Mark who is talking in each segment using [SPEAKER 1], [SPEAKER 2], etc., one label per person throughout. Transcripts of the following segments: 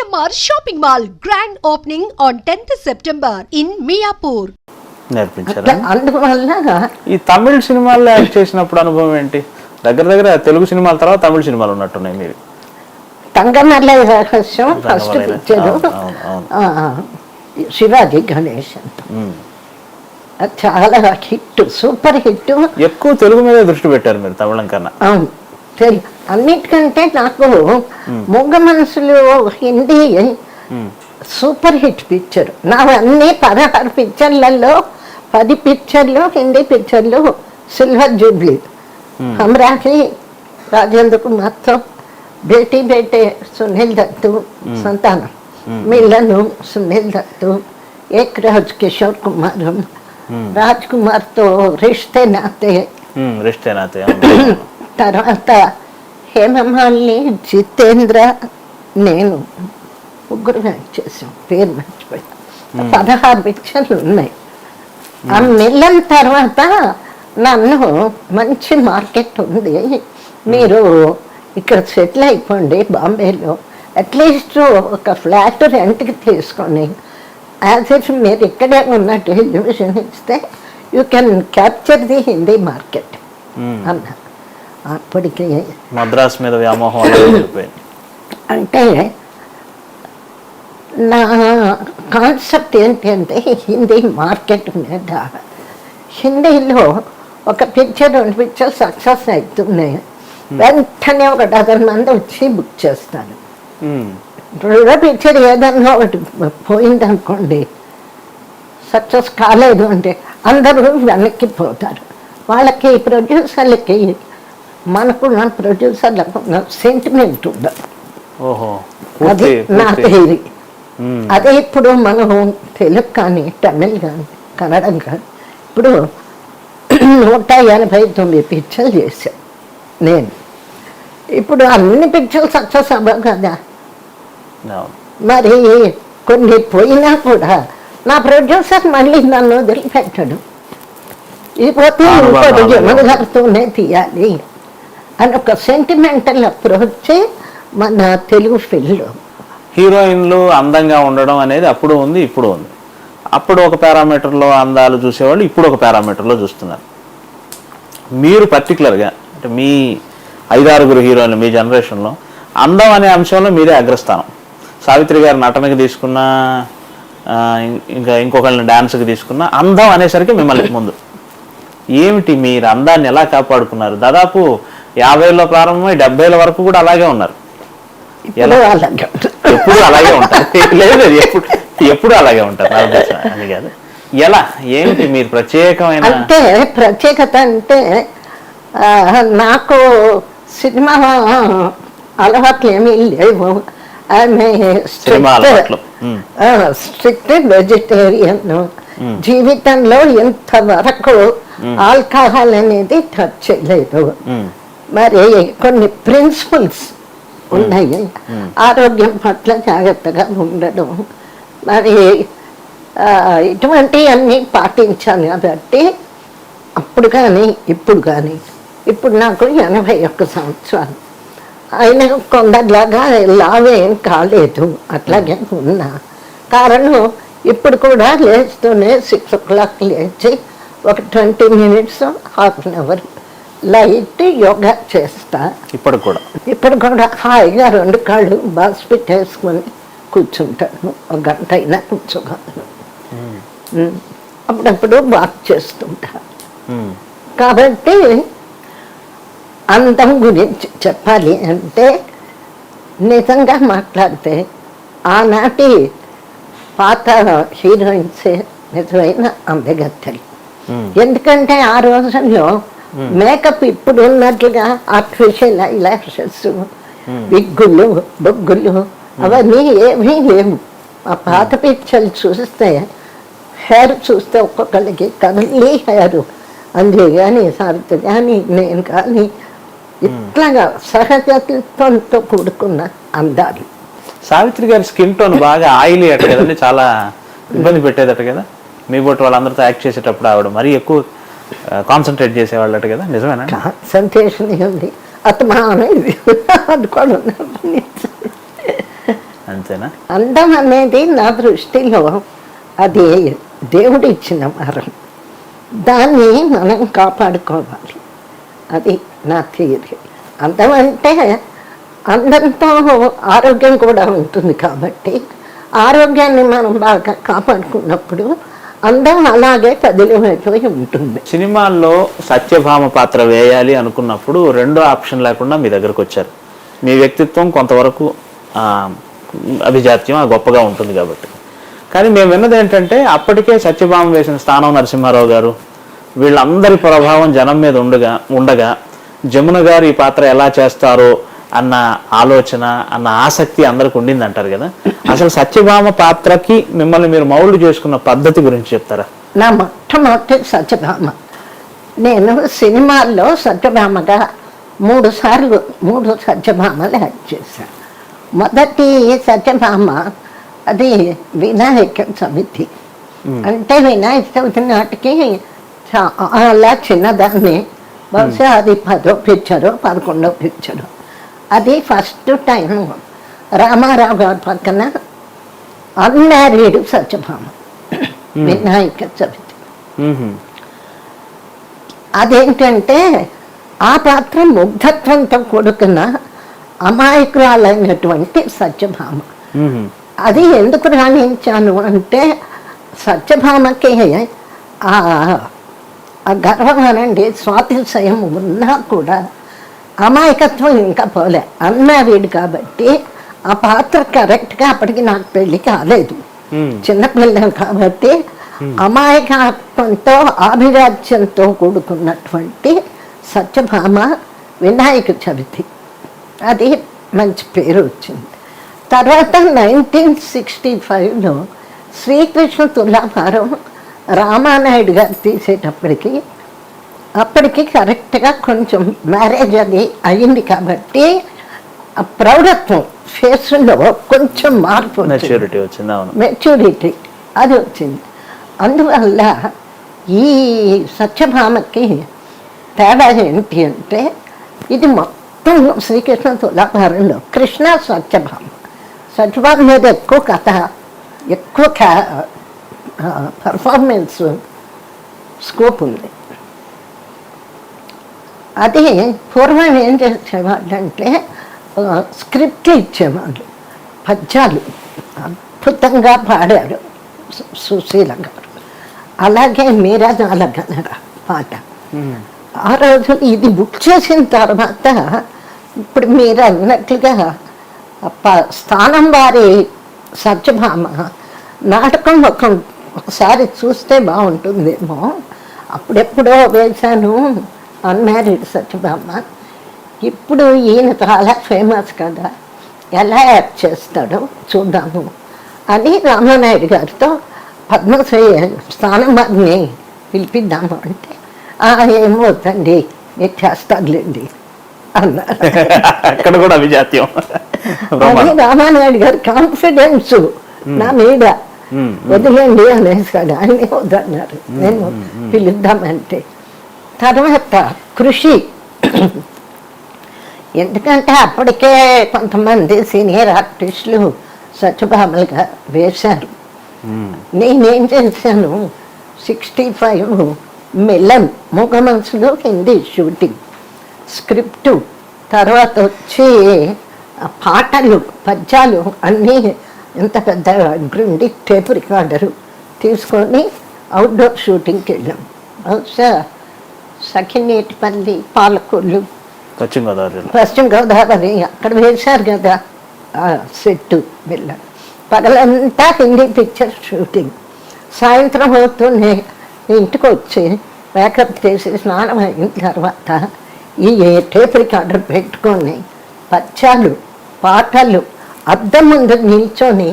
[SPEAKER 1] CMR shopping mall grand opening on 10th September in Miapur.
[SPEAKER 2] నేర్పించారా?
[SPEAKER 3] అందువల్ల
[SPEAKER 2] ఈ తమిళ సినిమాల్లో act చేసినప్పుడు అనుభవం ఏంటి? దగ్గర తెలుగు సినిమాల తర్వాత తమిళ సినిమాలు ఉన్నట్టున్నాయి మీరు.
[SPEAKER 3] తంగమల్లై రహస్యం ఫస్ట్ పిక్చర్, శివాజీ గణేశన్, అది చాలా హిట్, సూపర్ హిట్.
[SPEAKER 2] ఎక్కువ తెలుగు మీద దృష్టి పెట్టారు మీరు తమిళం కన్నా.
[SPEAKER 3] అవును, అన్నిటికంటే నాకు మూగ మనసులు హిందీ సూపర్ హిట్ పిక్చర్. నా అన్ని 16 పిక్చర్లలో 10 పిక్చర్లు హిందీ పిక్చర్లు సిల్వర్ జూబ్లీ. హమ్రాహి రాజేంద్ర కుమార్తో, బేటీ బేటే సునీల్ దత్తు సంతానం, మిలను సునీల్ దత్తు, ఏక్ రాజ్ కిషోర్ కుమార్, రాజ్ కుమార్తో రిష్తే నాతే, తర్వాత హేమమాలిని, జితేంద్ర, నేను ముగ్గురు యాక్ట్ చేసాం, పేరు మర్చిపోయా. 16 పిక్చర్లు ఉన్నాయి. ఆ మిలన్ తర్వాత నన్ను మంచి మార్కెట్ ఉంది, మీరు ఇక్కడ సెటిల్ అయిపోండి బాంబేలో, అట్లీస్ట్ ఒక ఫ్లాట్ రెంట్కి తీసుకొని యాజ్ ఇఫ్ మీరు ఇక్కడే ఉన్న టెలివిజన్ ఇస్తే you can capture the Hindi market అన్న. అప్పటికి
[SPEAKER 2] మద్రాస్ మీద వ్యామోహం
[SPEAKER 3] అంటే నా కాన్సెప్ట్ ఏంటి అంటే హిందీ మార్కెట్ మీద, హిందీలో ఒక పిక్చర్ 2 పిక్చర్ సక్సెస్ అవుతున్నాయి, వెంటనే ఒక 10 మంది వచ్చి బుక్ చేస్తాను. 2వ పిక్చర్ ఏదన్నా ఒకటి పోయిందనుకోండి, సక్సెస్ కాలేదు అంటే అందరూ వెనక్కి పోతారు. వాళ్ళకి ప్రొడ్యూసర్లకి మనకున్న ప్రొడ్యూసర్లకు సెంటిమెంట్ ఉండదు. అది నా థియరీ. అదే ఇప్పుడు మనం తెలుగు కానీ తమిళ్ కానీ కన్నడం కానీ ఇప్పుడు 189 పిక్చర్లు చేశాను నేను. ఇప్పుడు అన్ని పిక్చర్లు సక్సెస్ అవ్వవు కదా, మరి కొన్ని పోయినా కూడా నా ప్రొడ్యూసర్ మళ్ళీ నన్ను వదిలిపెట్టడు. ఇది పోతే ఇంకోటి జమగారితోనే తీయాలి అని ఒక సెంటిమెంటల్ అప్రోచ్ మన తెలుగు ఫీల్డ్లో.
[SPEAKER 2] హీరోయిన్లు అందంగా ఉండడం అనేది అప్పుడు ఉంది, ఇప్పుడు ఉంది. అప్పుడు ఒక పారామీటర్లో అందాలు చూసేవాళ్ళు, ఇప్పుడు ఒక పారామీటర్లో చూస్తున్నారు. మీరు పర్టికులర్గా అంటే మీ 5-6 హీరోయిన్లు మీ జనరేషన్లో అందం అనే అంశంలో మీరే అగ్రస్థానం. సావిత్రి గారి నటనకి తీసుకున్న, ఇంకా ఇంకొకరిని డాన్స్కి తీసుకున్న, అందం అనేసరికి మిమ్మల్ని ముందు. ఏమిటి మీరు అందాన్ని ఎలా కాపాడుకున్నారు? దాదాపు 50లో ప్రారంభమై 70ల వరకు కూడా అలాగే ఉన్నారు. ఎప్పుడు అలాగే ఉంటారు? లేదు, ఎప్పుడు అలాగే ఉంటారు అని కాదు. ఎలా, ఏమిటి మీరు ప్రత్యేకమైన?
[SPEAKER 3] అంటే ప్రత్యేకత అంటే నాకు సినిమా అలవాట్లు ఏమీ లేవు. ఆమె స్ట్రిక్ట్ వెజిటేరియన్, జీవితంలో ఇంతవరకు ఆల్కహాల్ అనేది టచ్ చేయలేదు. మరి కొన్ని ప్రిన్సిపల్స్ ఉన్నాయి, ఆరోగ్యం పట్ల జాగ్రత్తగా ఉండడం, మరి ఇటువంటివన్నీ పాటించాను. కాబట్టి అప్పుడు కానీ ఇప్పుడు నాకు 81 సంవత్సరాలు. ఆయన కొందరిలాగా లావేం కాలేదు, అట్లాగే ఉన్నా. కారణం ఇప్పుడు కూడా లేస్తూనే 6 o'clock లేచి ఒక 20 minutes, ½ an hour light yoga చేస్తా. ఇప్పుడు కూడా హాయిగా 2 కాళ్ళు బాస్ పెట్టేసుకొని కూర్చుంటాను, 1 గంట అయినా కూర్చోగలను. అప్పుడప్పుడు వాక్ చేస్తుంటా. కాబట్టి అందం గురించి చెప్పాలి అంటే నిజంగా మాట్లాడితే ఆనాటి పాత హీరోయిన్సే నిజమైన అందగత్తెలు. ఎందుకంటే ఆ రోజుల్లో మేకప్ ఇప్పుడు ఉన్నట్లుగా ఆర్టిఫిషియల్ ఐలాషెస్, విగ్గులు, బొగ్గులు అవన్నీ ఏమీ లేవు. ఆ పాత పిక్చర్లు చూస్తే హెయిర్ చూస్తే ఒక్కొక్కరికి కదలీ హెయిర్, అందే కానీ సావిత్రి కానీ నేను కానీ ఇట్లాగా సహజత్వంతో కూడుకున్న అందాలు.
[SPEAKER 2] సావిత్రి గారి స్కిన్ టోన్ బాగా ఆయిలీ అట కదండి, చాలా ఇబ్బంది పెట్టేదట కదా మీ బొట్టు వాళ్ళందరితో యాక్ట్ చేసేటప్పుడు. ఆవిడ మరీ ఎక్కువ కాన్సన్ట్రేట్ చేసేవాళ్ళట కదా, నిజమేనా?
[SPEAKER 3] కాన్సన్ట్రేషన్ ఉంది, అతమానం అది కూడా
[SPEAKER 2] అంటే అంతేనా?
[SPEAKER 3] అందం అనేది నా దృష్టిలో అది దేవుడు ఇచ్చిన వరం, దాన్ని మనం కాపాడుకోవాలి. అది నా థియరీ. అందం అంటే అందంతో ఆరోగ్యం కూడా ఉంటుంది కాబట్టి ఆరోగ్యాన్ని మనం బాగా కాపాడుకున్నప్పుడు అందం అలాగే పదిలమైపోయి ఉంటుంది.
[SPEAKER 2] సినిమాల్లో సత్యభామ పాత్ర వేయాలి అనుకున్నప్పుడు రెండో ఆప్షన్ లేకుండా మీ దగ్గరకు వచ్చారు. మీ వ్యక్తిత్వం కొంతవరకు అభిజాత్యం గొప్పగా ఉంటుంది కాబట్టి. కానీ మేము విన్నది ఏంటంటే అప్పటికే సత్యభామ వేసిన స్థానం నరసింహారావు గారు, వీళ్ళందరి ప్రభావం జనం మీద ఉండగా జమున గారు ఈ పాత్ర ఎలా చేస్తారో అన్న ఆలోచన, అన్న ఆసక్తి అందరికి ఉండింది అంటారు కదా. అసలు సత్యభామ పాత్రకి మిమ్మల్ని మీరు మౌల్డ్ చేసుకున్న పద్ధతి గురించి చెప్తారా?
[SPEAKER 3] నా మొట్టమొదటి సత్యభామ, నేను సినిమాల్లో సత్యభామగా 3 సార్లు 3 సత్యభామలు యాక్ట్ చేశాను. మొదటి సత్యభామ అది వినాయక చవితి. అంటే వినాయక చవితి నాటికి చాలా చిన్నదాన్ని, బహుశా అది 10వ పిక్చరు 11వ పిక్చరు. అది ఫస్ట్ టైం రామారావు గారి పక్కన అన్మ్యారీడ్ సత్యభామ వినాయక చవితి. అదేంటంటే ఆ పాత్ర ముగ్ధత్వంతో కూడుకున్న అమాయకురాలైనటువంటి సత్యభామ. అది ఎందుకు రాణించాను అంటే సత్యభామకి ఆ గర్వం అనండి, స్వాతిశయం ఉన్నా కూడా అమాయకత్వం ఇంకా పోలే. అన్మ్యారీడ్ కాబట్టి ఆ పాత్ర కరెక్ట్గా అప్పటికి నాకు పెళ్లి కాలేదు, చిన్నపిల్ల కాబట్టి అమాయకత్వంతో ఆభిరాజ్యంతో కూడుకున్నటువంటి సత్యభామ వినాయక చవితి, అది మంచి పేరు వచ్చింది. తర్వాత 1965లో శ్రీకృష్ణ తులాభారం రామానాయుడు గారు తీసేటప్పటికి అప్పటికి కరెక్ట్గా కొంచెం మ్యారేజ్ అది అయింది కాబట్టి ఆ ప్రౌఢత్వం ఫేస్లో కొంచెం మార్పు,
[SPEAKER 2] మెచ్యూరిటీ వచ్చింది.
[SPEAKER 3] మెచ్యూరిటీ అది వచ్చింది. అందువల్ల ఈ సత్యభామకి తేడా ఏంటి అంటే ఇది మొత్తం శ్రీకృష్ణ తులాభారంలో కృష్ణ సత్యభామ, సత్యభామ మీద ఎక్కువ కథ, ఎక్కువ పర్ఫార్మెన్స్ స్కోప్ ఉంది. అది పూర్వం ఏం చేసేవాళ్ళంటే స్క్రిప్ట్లు ఇచ్చేవాళ్ళు, పద్యాలు అద్భుతంగా పాడారు సుశీల గారు, అలాగే మీరాజాల గనర పాట. ఆ రోజు ఇది బుక్ చేసిన తర్వాత ఇప్పుడు మీరు అన్నట్లుగా స్థానం వారి సత్యభామ నాటకం ఒకసారి చూస్తే బాగుంటుందేమో. అప్పుడెప్పుడో వేశాను అన్మ్యారీడ్ సత్యభామ. ఇప్పుడు ఈయన చాలా ఫేమస్ కదా, ఎలా యాక్ట్ చేస్తాడో చూద్దాము అని రామానాయుడు గారితో పద్మశ్రీ స్థానం వారిని పిలిపిద్దాము అంటే ఏమవుతండి మీరు చేస్తారులేండి అన్నారు.
[SPEAKER 2] అక్కడ కూడా అభిజాత్యం.
[SPEAKER 3] అది రామానాయుడు గారి కాన్ఫిడెన్స్ నా మీద, వదిలేండి అనేసాడు. ఆయన వద్దన్నారు, నేను పిలుద్దామంటే. తర్వాత కృషి, ఎందుకంటే అప్పటికే కొంతమంది సీనియర్ ఆర్టిస్టులు సత్యభామలుగా వేశారు. నేనేం చేశాను, 65 మిలన్ మూగ మనసులో హిందీ షూటింగ్, స్క్రిప్టు, తర్వాత వచ్చి పాటలు పద్యాలు అన్నీ ఎంత పెద్ద గ్రిండి టేప్ రికార్డరు తీసుకొని అవుట్డోర్ షూటింగ్కి వెళ్ళాం. బహుశా సఖినేటిపల్లి, పాలకొల్లు, పశ్చిమ గోదావరి అక్కడ వేశారు కదా ఆ సెట్టు వెళ్ళాం. పగలంతా హిందీ పిక్చర్ షూటింగ్. సాయంత్రం అవుతూనే ఇంటికి వచ్చి మేకప్ చేసి స్నానం అయిన తర్వాత ఈ టేప్ రికార్డర్ పెట్టుకొని పద్యాలు పాటలు అద్దం ముందు నిల్చొని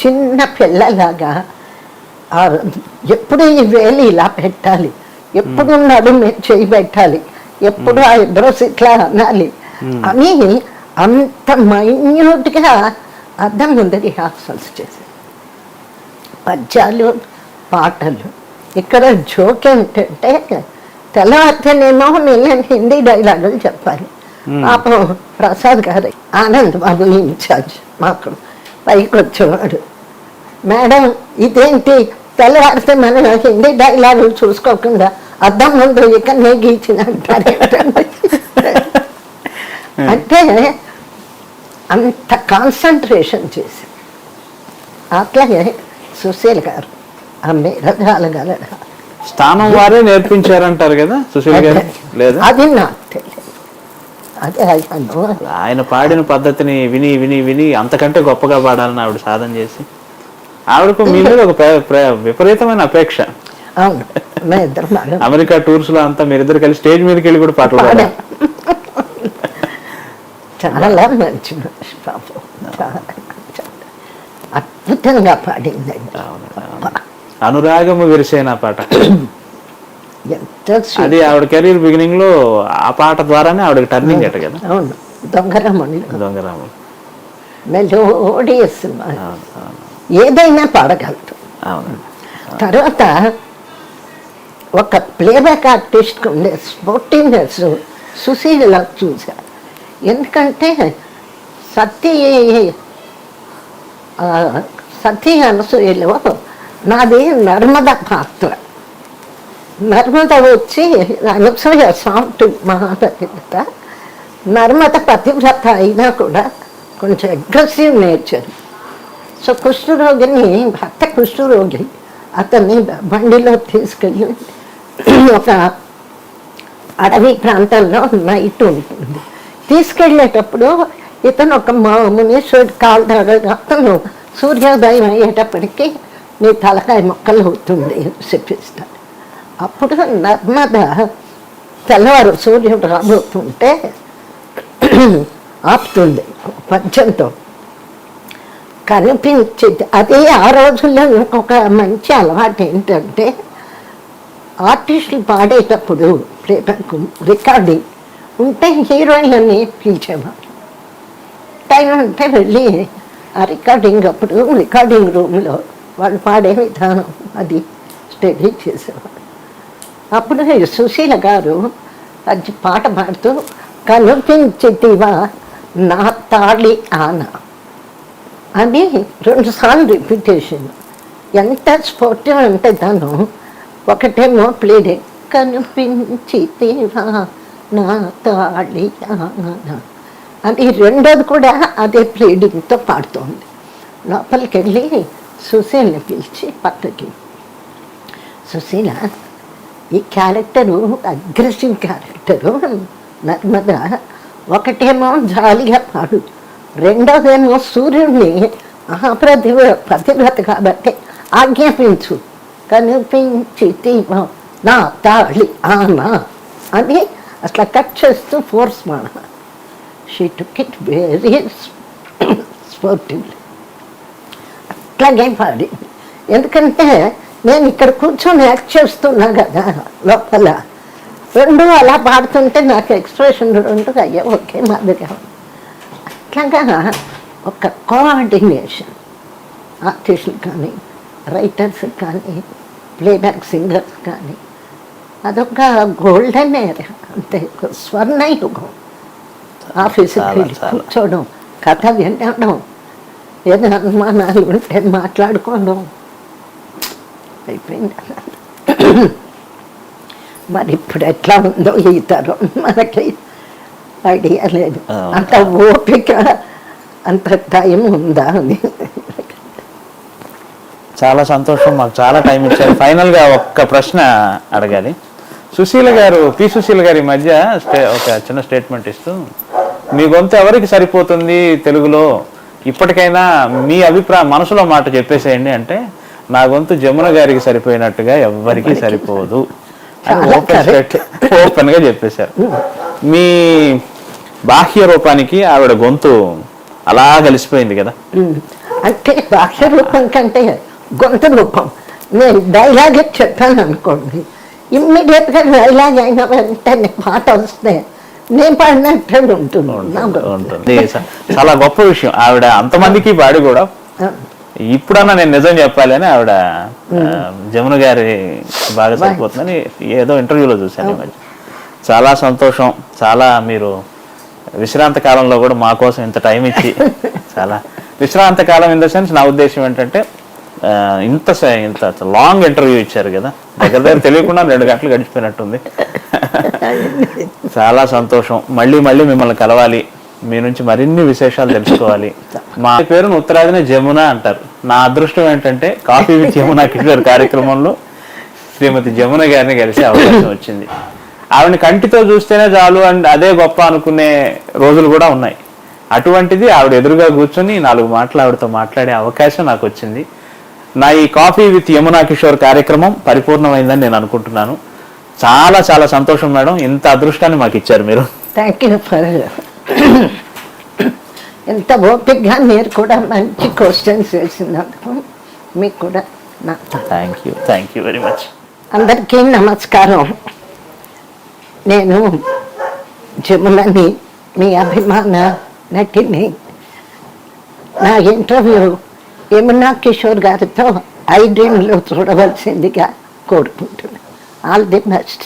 [SPEAKER 3] చిన్న పిల్లలాగా ఎప్పుడు ఈ వేలు ఇలా పెట్టాలి, ఎప్పుడు నడుము చేయి పెట్టాలి, ఎప్పుడు ఆ డ్రెస్ ఇట్లా అనాలి అని అంత మైన్యూట్గా అద్దం ముందు రిహార్సల్స్ చేసి పద్యాలు పాటలు. ఇక్కడ జోక్ ఏంటంటే తెల్లవారితేనేమో నేను హిందీ డైలాగులు చెప్పాలి. పాపం ప్రసాద్ గారు, ఆనంద్ బాబు ఇన్ఛార్జ్ మాకు పైకి వచ్చేవాడు. మేడం ఇదేంటి తెల్లవారితే మనం హిందీ డైలాగులు చూసుకోకుండా అద్దం ముందు ఇకనే గీచిన అంటారు. అంటే అంత కాన్సన్ట్రేషన్ చేసి. అట్లాగే సుశీల్ గారు ఆ మేఘాలగల
[SPEAKER 2] స్థానం వారే నేర్పించారంటారు కదా సుశీల్ గారు, లేదా?
[SPEAKER 3] అది నాకు తెలియదు. అదే
[SPEAKER 2] ఆయన పాడిన పద్ధతిని విని విని విని అంతకంటే గొప్పగా పాడాలని ఆవిడ సాధన చేసి, ఆవిడకు మీ మీద ఒక విపరీతమైన అపేక్ష.
[SPEAKER 3] అవును,
[SPEAKER 2] అమెరికా టూర్స్ లో అంతా మీరిద్దరు కలిసి స్టేజ్ మీదకి వెళ్ళి కూడా పాటలు పాడారు.
[SPEAKER 3] చాలా మంచి మనిషి పాపం, అద్భుతంగా పాడిందండి.
[SPEAKER 2] అనురాగము విరిసేన పాట
[SPEAKER 3] ఎంత
[SPEAKER 2] అది ఆవిడ కెరీర్ బిగినింగ్ లో ఆ పాట ద్వారానే ఆవిడకి టర్నింగ్ అట కదా.
[SPEAKER 3] అవును,
[SPEAKER 2] దొంగరాములు
[SPEAKER 3] మెలోడియస్, ఏదైనా పాడగలదు. తర్వాత ఒక ప్లేబ్యాక్ ఆర్టిస్ట్ ఉండే స్పోర్టివ్నెస్ సుశీల చూసా. ఎందుకంటే సతీ అనసూయలో నాది నర్మద పాత్ర. నర్మద వచ్చి అనసూయ సాఫ్ట్ మహాపతివ్రత, నర్మద పతివ్రత అయినా కూడా కొంచెం అగ్రెసివ్ నేచర్. సో కుష్ఠరోగిని, భర్త కుష్ఠరోగి, అతన్ని బండిలో తీసుకెళ్ళి ఒక అడవి ప్రాంతంలో నైట్ ఉంటుంది. తీసుకెళ్ళేటప్పుడు ఇతను ఒక మునీశ్వరుడు కాలు దగ్గర, అతను సూర్యోదయం అయ్యేటప్పటికీ నీ తలకాయ మొక్కలు అవుతుంది చెప్పిస్తాడు. అప్పుడు నర్మద తెల్లవారు సూర్యుడు రాబోతుంటే ఆపుతుంది పద్యంతో, కనిపించింది. అదే ఆ రోజుల్లో ఇంకొక మంచి అలవాటు ఏంటంటే ఆర్టిస్టులు పాడేటప్పుడు రికార్డింగ్ ఉంటే హీరోయిన్ అని పిలిచేవారు. టైం ఉంటే వెళ్ళి ఆ రికార్డింగ్ అప్పుడు రికార్డింగ్ రూమ్లో వాళ్ళు పాడే విధానం అది స్టడీ చేసేవారు. అప్పుడు సుశీల గారు అది పాట పాడుతూ కనిపించితివా నా తాళి ఆన అని 2 సార్లు రిపిటేషన్. ఎంత స్పోర్టివ్ అంటే తను ఒకటేమో ప్లేడే కనిపించితివా నా తాళి ఆన అని, రెండోది కూడా అదే ప్లేడింగ్తో పాడుతోంది. లోపలికి వెళ్ళి సుశీల్ని పిలిచి పక్కకి, సుశీల ఈ క్యారెక్టరు అగ్రెసివ్ క్యారెక్టరు నర్మద, ఒకటేమో జాలిగా పాడు, రెండోదేమో సూర్యుడిని పతివ్రత కాబట్టి ఆజ్ఞాపించు, కనిపించి నా తాళి ఆనా అని అట్లా కట్ చేస్తూ ఫోర్స్ మాట. She took it very sportively. అట్లాగే పాడి, ఎందుకంటే నేను ఇక్కడ కూర్చొని యాక్ట్ చేస్తున్నా కదా లోపల, రెండు అలా పాడుతుంటే నాకు ఎక్స్ప్రెషన్ రెండు అయ్యా ఒకే మాదిరిగా. అట్లాగా ఒక కోఆర్డినేషన్ ఆర్టిస్టులు కానీ, రైటర్స్ కానీ, ప్లేబ్యాక్ సింగర్స్ కానీ, అదొక గోల్డెన్ ఏరియా. అంతే, స్వర్ణ యుగం. ఆఫీసుకి వెళ్ళి కూర్చోవడం, కథ వినడం, ఏదైనా అనుమానాలు ఉంటే మాట్లాడుకోవడం అయిపోయింది. మరి ఇప్పుడు ఎట్లా ఉందో ఈ తరం మనకి ఐడియా లేదు. అంత ఓపిక, అంత టైం ఉందా అని.
[SPEAKER 2] చాలా సంతోషం, మాకు చాలా టైం ఇచ్చారు. ఫైనల్గా ఒక్క ప్రశ్న అడగాలి. సుశీల గారు, పి సుశీల గారి మధ్య ఒక చిన్న స్టేట్మెంట్ ఇస్తూ, మీ గొంతు ఎవరికి సరిపోతుంది తెలుగులో, ఇప్పటికైనా మీ అభిప్రాయం మనసులో మాట చెప్పేసేయండి అంటే, నా గొంతు జమున గారికి సరిపోయినట్టుగా ఎవ్వరికీ సరిపోదు అని ఓపెన్ గా చెప్పేశారు. మీ బాహ్య రూపానికి ఆవిడ గొంతు అలా కలిసిపోయింది కదా.
[SPEAKER 3] అంటే బాహ్య రూపం కంటే గొంతు రూపం. నేను డైలాగే చెప్పాను అనుకోండి, ఇమ్మీడియట్ గా డైలాగ్ అయిన వెంటనే పాట వస్తే నేను పాడినట్టు ఉంటుంది.
[SPEAKER 2] చాలా గొప్ప విషయం. ఆవిడ అంతమందికి పాడి కూడా ఇప్పుడన్నా నేను నిజం చెప్పాలి అని ఆవిడ జమున గారి బాగా సరిపోతుందని ఏదో ఇంటర్వ్యూలో చూశాను ఈ మధ్య. చాలా సంతోషం. చాలా మీరు విశ్రాంత కాలంలో కూడా మా కోసం ఇంత టైం ఇచ్చి చాలా విశ్రాంత కాలం ఇన్ ద సెన్స్ నా ఉద్దేశం ఏంటంటే ఇంత లాంగ్ ఇంటర్వ్యూ ఇచ్చారు కదా, దగ్గర తెలియకుండా 2 గంటలు గడిచిపోయినట్టుంది. చాలా సంతోషం. మళ్ళీ మిమ్మల్ని కలవాలి, మీ నుంచి మరిన్ని విశేషాలు తెలుసుకోవాలి. మా పేరును ఉత్తరాదిన జమున అంటారు. నా అదృష్టం ఏంటంటే కాఫీ విత్ యమునా కిషోర్ కార్యక్రమంలో శ్రీమతి జమున గారిని కలిసే అవకాశం వచ్చింది. ఆవిడని కంటితో చూస్తేనే చాలు అండ్ అదే గొప్ప అనుకునే రోజులు కూడా ఉన్నాయి. అటువంటిది ఆవిడ ఎదురుగా కూర్చొని 4 మాటలు ఆవిడతో మాట్లాడే అవకాశం నాకు వచ్చింది. నా ఈ కాఫీ విత్ యమునా కిషోర్ కార్యక్రమం పరిపూర్ణమైందని నేను అనుకుంటున్నాను. చాలా చాలా సంతోషం మేడం, ఇంత అదృష్టాన్ని మాకు ఇచ్చారు మీరు.
[SPEAKER 3] థ్యాంక్ యూ ఫర్ ఎంత ఓపికగా మీరు కూడా మంచి క్వశ్చన్స్ వేసినందుకు మీకు కూడా నా
[SPEAKER 2] థ్యాంక్ యూ వెరీ మచ్.
[SPEAKER 3] అందరికీ నమస్కారం. నేను జమునని, మీ అభిమాన నటిని. నా ఇంటర్వ్యూ యమునా కిషోర్ గారితో ఐ డ్రీమ్లో చూడవలసిందిగా కోరుకుంటున్నాను. All the best.